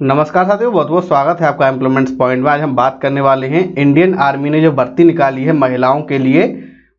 नमस्कार साथियों, बहुत बहुत स्वागत है आपका एम्प्लॉयमेंट्स पॉइंट में। आज हम बात करने वाले हैं इंडियन आर्मी ने जो भर्ती निकाली है महिलाओं के लिए,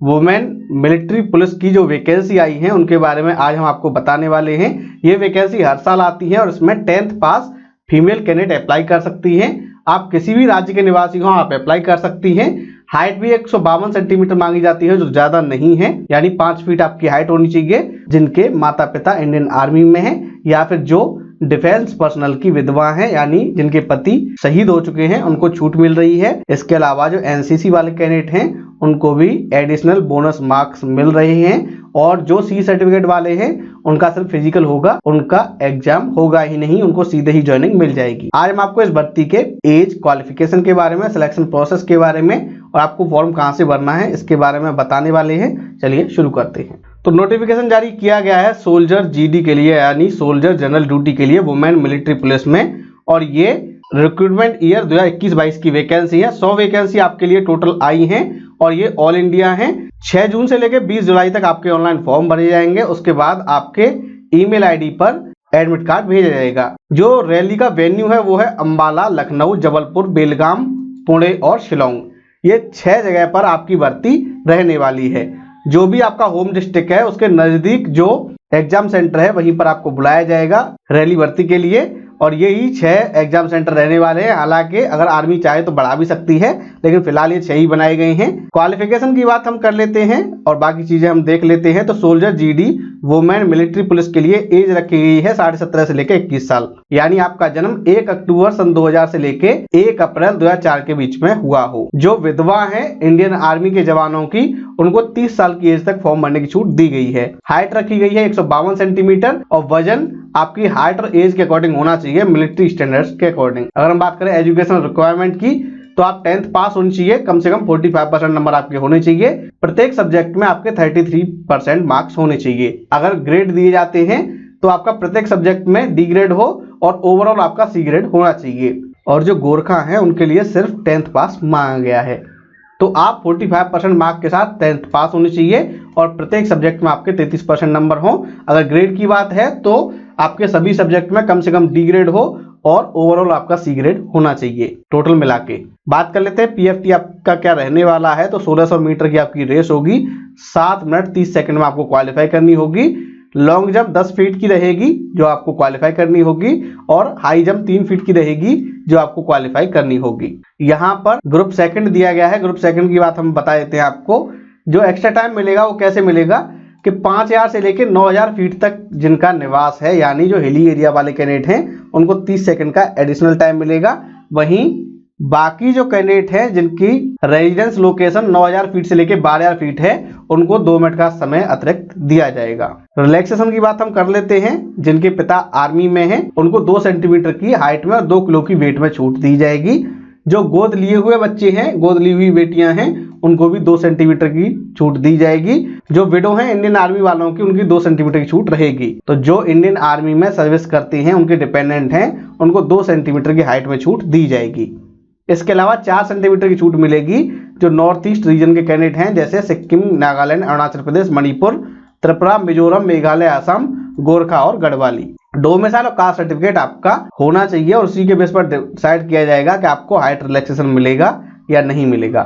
वुमेन मिलिट्री पुलिस की जो वैकेंसी आई है उनके बारे में आज हम आपको बताने वाले हैं। ये वैकेंसी हर साल आती है और इसमें 10th पास फीमेल कैंडिडेट अप्लाई कर सकती हैं। आप किसी भी राज्य के निवासी हो, आप अप्लाई कर सकती हैं। हाइट भी 152 सेंटीमीटर मांगी जाती है, जो ज्यादा नहीं है, यानी 5 फीट आपकी हाइट होनी चाहिए। जिनके माता पिता इंडियन आर्मी में हैं या फिर जो डिफेंस पर्सनल की विधवा हैं, यानी जिनके पति शहीद हो चुके हैं, उनको छूट मिल रही है। इसके अलावा जो एनसीसी वाले कैंडिडेट हैं उनको भी एडिशनल बोनस मार्क्स मिल रहे हैं। और जो सी सर्टिफिकेट वाले हैं उनका सिर्फ फिजिकल होगा, उनका एग्जाम होगा ही नहीं, उनको सीधे ही ज्वाइनिंग मिल जाएगी। आज हम आपको इस भर्ती के एज, क्वालिफिकेशन के बारे में, सिलेक्शन प्रोसेस के बारे में और आपको फॉर्म कहां से भरना है इसके बारे में बताने वाले हैं। चलिए शुरू करते हैं। तो नोटिफिकेशन जारी किया गया है सोल्जर जीडी के लिए, यानी सोल्जर जनरल ड्यूटी के लिए वुमेन मिलिट्री पुलिस में, और ये रिक्रूटमेंट ईयर 2021-22 की वैकेंसी है। 100 वैकेंसी आपके लिए टोटल आई हैं और ये ऑल इंडिया है। 6 जून से लेकर 20 जुलाई तक आपके ऑनलाइन फॉर्म भरे जाएंगे। उसके बाद आपके ईमेल आईडी पर एडमिट कार्ड भेजा जाएगा। जो रैली का वेन्यू है वो है अंबाला, लखनऊ, जबलपुर, बेलगाम, पुणे और शिलोंग। ये 6 जगह पर आपकी भर्ती रहने वाली है। जो भी आपका होम डिस्ट्रिक्ट है उसके नजदीक जो एग्जाम सेंटर है वहीं पर आपको बुलाया जाएगा रैली भर्ती के लिए, और यही 6 एग्जाम सेंटर रहने वाले हैं। हालांकि अगर आर्मी चाहे तो बढ़ा भी सकती है, लेकिन फिलहाल ये 6 ही बनाए गए हैं। क्वालिफिकेशन की बात हम कर लेते हैं और बाकी चीजें हम देख लेते हैं। तो soldier GD women military police के लिए एज रखी गई है 17.5 से लेकर 21 साल, यानी आपका जन्म 1 अक्टूबर सन 2000 से लेके 1 अप्रैल 2004 के बीच में हुआ हो। जो विधवा है इंडियन आर्मी के जवानों की, उनको 30 साल की एज तक फॉर्म भरने की छूट दी गई है। हाइट रखी गई है 152 सेंटीमीटर और वजन आपकी हाइट और एज के अकॉर्डिंग होना चाहिए, मिलिट्री स्टैंडर्ड्स के अकॉर्डिंग। अगर हम बात करें एजुकेशन रिक्वायरमेंट की, तो आप 10th पास होनी चाहिए, कम से कम 45% नंबर आपके होने चाहिए। प्रत्येक सब्जेक्ट में आपके 33% मार्क्स होने चाहिए। अगर ग्रेड दिए जाते हैं तो आपका प्रत्येक सब्जेक्ट में डी ग्रेड हो और ओवरऑल आपका सी ग्रेड होना चाहिए। और जो गोरखा हैं उनके लिए सिर्फ 10th पास मांगा गया है। तो आप 45% मार्क के साथ 10th पास होनी चाहिए और प्रत्येक सब्जेक्ट में आपके 33% नंबर हो। अगर ग्रेड की बात है तो आपके सभी सब्जेक्ट में कम से कम डी ग्रेड हो और ओवरऑल आपका सी ग्रेड होना चाहिए टोटल मिला के। बात कर लेते हैं पीएफटी आपका क्या रहने वाला है। तो 1600 मीटर की आपकी रेस होगी, 7 मिनट 30 सेकंड में आपको क्वालिफाई करनी होगी। लॉन्ग जंप 10 फीट की रहेगी जो आपको क्वालिफाई करनी होगी, और हाई जंप 3 फीट की रहेगी जो आपको क्वालिफाई करनी होगी। यहाँ पर ग्रुप सेकंड दिया गया है। ग्रुप सेकंड की बात हम बता देते हैं आपको। जो एक्स्ट्रा टाइम मिलेगा वो कैसे मिलेगा कि 5000 से लेकर 9000 फीट तक जिनका निवास है, यानी जो हिली एरिया वाले कैंडिडेट हैं, उनको 30 सेकंड का एडिशनल टाइम मिलेगा। वहीं बाकी जो कैंडिडेट हैं जिनकी रेजिडेंस लोकेशन 9000 फीट से लेकर 12000 फीट है, उनको 2 मिनट का समय अतिरिक्त दिया जाएगा। रिलैक्सेशन की बात हम कर लेते हैं। जिनके पिता आर्मी में हैं उनको 2 सेंटीमीटर की हाइट में और 2 किलो की वेट में छूट दी जाएगी। जो गोद लिए हुए बच्चे हैं, गोद ली हुई बेटियां हैं, उनको भी 2 सेंटीमीटर की छूट दी जाएगी। जो विडो हैं इंडियन आर्मी वालों की, उनकी 2 सेंटीमीटर की छूट रहेगी। तो जो इंडियन आर्मी में सर्विस करते हैं, उनके डिपेंडेंट हैं, उनको 2 सेंटीमीटर की हाइट में छूट दी जाएगी। इसके अलावा 4 सेंटीमीटर की छूट मिलेगी जो नॉर्थ ईस्ट रीजन के कैंडिडेट हैं, जैसे सिक्किम, नागालैंड, अरुणाचल प्रदेश, मणिपुर, त्रिपुरा, मिजोरम, मेघालय, असम, गोरखा और गढ़वाली। डोमिसाइल और कास्ट सर्टिफिकेट आपका होना चाहिए और उसी के बेस पर डिसाइड किया जाएगा कि आपको हाइट रिलैक्सेशन मिलेगा या नहीं मिलेगा।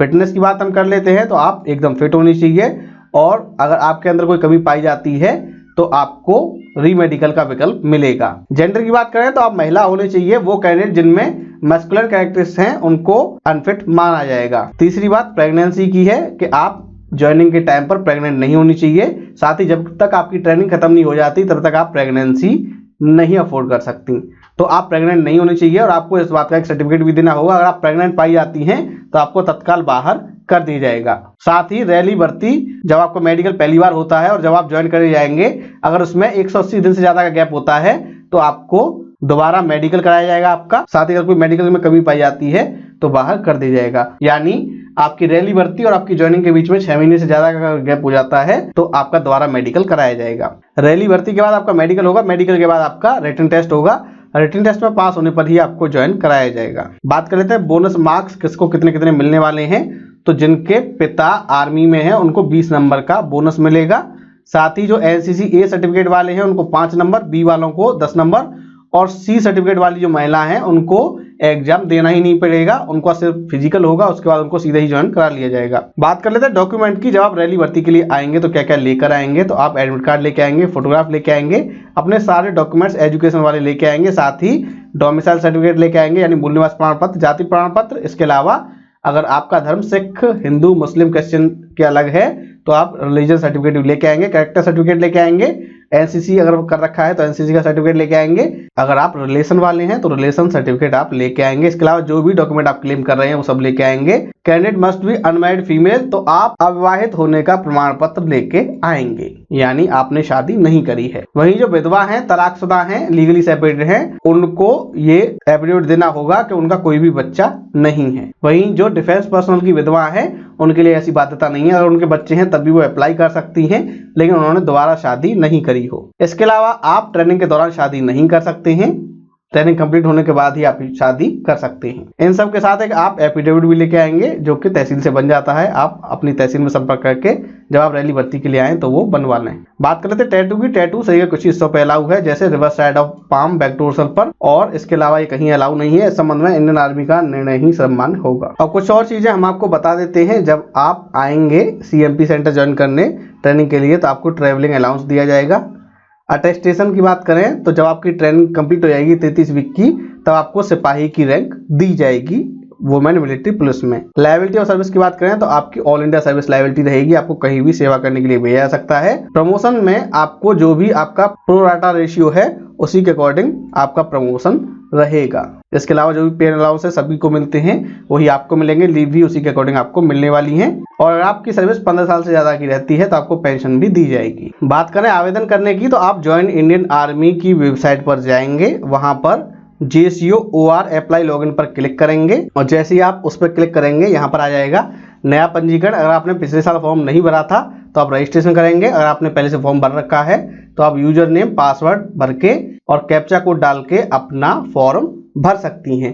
फिटनेस की बात हम कर लेते हैं। तो आप एकदम फिट होनी चाहिए, और अगर आपके अंदर कोई कमी पाई जाती है तो आपको रीमेडिकल का विकल्प मिलेगा। जेंडर की बात करें तो आप महिला होने चाहिए। वो कैंडिडेट जिनमें मस्कुलर कैरेक्टरिस्टिक्स हैं उनको अनफिट माना जाएगा। तीसरी बात प्रेगनेंसी की है कि आप ज्वाइनिंग के टाइम पर प्रेग्नेंट नहीं होनी चाहिए। साथ ही जब तक आपकी ट्रेनिंग खत्म नहीं हो जाती तब तक आप प्रेगनेंसी नहीं अफोर्ड कर सकती। तो आप प्रेग्नेंट नहीं होनी चाहिए और आपको इस बात का एक सर्टिफिकेट भी देना होगा। अगर आप प्रेग्नेंट पाई जाती हैं तो आपको तत्काल बाहर कर दिया जाएगा। साथ ही रैली भर्ती, जब आपको मेडिकल पहली बार होता है और जब आप ज्वाइन करे जाएंगे, अगर उसमें 180 दिन से ज्यादा का गैप होता है तो आपको दोबारा मेडिकल कराया जाएगा आपका। साथ ही अगर कोई मेडिकल में कमी पाई जाती है तो बाहर कर दिया जाएगा। यानी आपकी रैली भर्ती और आपकी ज्वाइनिंग के बीच में 6 महीने से ज्यादा का गैप हो जाता है तो आपका दोबारा मेडिकल कराया जाएगा। रैली भर्ती के बाद आपका मेडिकल होगा, मेडिकल के बाद आपका रिटन टेस्ट होगा। रिटन टेस्ट में पास होने पर ही आपको ज्वाइन कराया जाएगा। बात कर लेते हैं बोनस मार्क्स किसको कितने कितने मिलने वाले हैं। तो जिनके पिता आर्मी में हैं उनको 20 नंबर का बोनस मिलेगा। साथ ही जो एनसीसी ए सर्टिफिकेट वाले हैं उनको 5 नंबर, बी वालों को 10 नंबर और सी सर्टिफिकेट वाली जो महिला हैं उनको एग्जाम देना ही नहीं पड़ेगा, उनका सिर्फ फिजिकल होगा, उसके बाद उनको सीधे ही ज्वाइन करा लिया जाएगा। बात कर लेते हैं डॉक्यूमेंट की। जब आप रैली भर्ती के लिए आएंगे तो क्या क्या लेकर आएंगे, तो आप एडमिट कार्ड लेके आएंगे, फोटोग्राफ लेके आएंगे, अपने सारे डॉक्यूमेंट्स एजुकेशन वाले लेके आएंगे, साथ ही डोमिसाइल सर्टिफिकेट लेके आएंगे यानी मूल निवास प्रमाण पत्र, जाति प्रमाण पत्र। इसके अलावा अगर आपका धर्म सिख, हिंदू, मुस्लिम, क्रिश्चियन के अलग है तो आप रिलीजन सर्टिफिकेट लेके आएंगे, कैरेक्टर सर्टिफिकेट लेके आएंगे, एनसीसी अगर कर रखा है तो एनसीसी का सर्टिफिकेट लेके आएंगे, अगर आप रिलेशन वाले हैं तो रिलेशन सर्टिफिकेट आप लेके आएंगे। इसके अलावा जो भी डॉक्यूमेंट आप क्लेम कर रहे हैं वो सब लेके आएंगे। Candidate must be unmarried female, तो आप अविवाहित होने का प्रमाण पत्र लेके आएंगे यानी आपने शादी नहीं करी है। वहीं जो विधवा हैं, तलाकशुदा हैं, लीगली सेपरेटेड हैं, उनको ये एफिडेविट देना होगा कि उनका कोई भी बच्चा नहीं है। वहीं जो डिफेंस पर्सनल की विधवा है उनके लिए ऐसी बाध्यता नहीं है, अगर उनके बच्चे हैं तभी वो अप्लाई कर सकती हैं, लेकिन उन्होंने दोबारा शादी नहीं करी हो। इसके अलावा आप ट्रेनिंग के दौरान शादी नहीं कर सकते हैं, ट्रेनिंग कंप्लीट होने के बाद ही आप शादी कर सकते हैं। इन सब के साथ एक आप एफिडेविट भी लेके आएंगे जो कि तहसील से बन जाता है। आप अपनी तहसील में संपर्क करके जब आप रैली भर्ती के लिए आए तो वो बनवा लें। बात कर लेते हैं टैटू की। टैटू सही है कुछ हिस्सों पे अलाउ है, जैसे reverse side of palm, back dorsal पर, और इसके अलावा ये कहीं अलाउ नहीं है। इस संबंध में इंडियन आर्मी का निर्णय ही सम्मान होगा। और कुछ और चीजें हम आपको बता देते हैं। जब आप आएंगे CMP सेंटर ज्वाइन करने ट्रेनिंग के लिए तो आपको ट्रेवलिंग अलाउंस दिया जाएगा। अटेस्टेशन की बात करें तो जब आपकी ट्रेनिंग कंप्लीट हो जाएगी 33 वीक की, तब आपको सिपाही की रैंक दी जाएगी वुमेन मिलिट्री पुलिस में। लायबिलिटी और सर्विस की बात करें तो आपकी ऑल इंडिया सर्विस लायबिलिटी रहेगी, आपको कहीं भी सेवा करने के लिए भेजा जा सकता है। प्रमोशन में आपको जो भी आपका प्रोराटा रेशियो है उसी के अकॉर्डिंग आपका प्रमोशन रहेगा। इसके अलावा जो भी पे अलाउंस है सभी को मिलते हैं वही आपको मिलेंगे, लीव भी उसी के अकॉर्डिंग आपको मिलने वाली है। और अगर आपकी सर्विस 15 साल से ज्यादा की रहती है तो आपको पेंशन भी दी जाएगी। बात करें आवेदन करने की तो आप ज्वाइन इंडियन आर्मी की वेबसाइट पर जाएंगे, वहां पर JCOOR अप्लाई लॉगिन पर क्लिक करेंगे और जैसे ही आप उस पर क्लिक करेंगे यहाँ पर आ जाएगा नया पंजीकरण। अगर आपने पिछले साल फॉर्म नहीं भरा था तो आप रजिस्ट्रेशन करेंगे, अगर आपने पहले से फॉर्म भर रखा है तो आप यूजर नेम, पासवर्ड भर के और कैप्चा कोड डाल के अपना फॉर्म भर सकती हैं।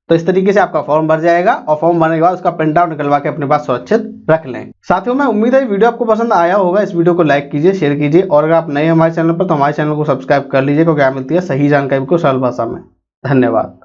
तो इस तरीके से आपका फॉर्म भर जाएगा और फॉर्म भरने के बाद उसका प्रिंट आउट निकलवा के अपने पास सुरक्षित रख लें। साथियों, मैं उम्मीद है वीडियो आपको पसंद आया होगा। इस वीडियो को लाइक कीजिए, शेयर कीजिए और अगर आप नए हमारे चैनल पर तो हमारे चैनल को सब्सक्राइब कर लीजिए, क्योंकि मिलती है सही जानकारी को सरल भाषा में। धन्यवाद।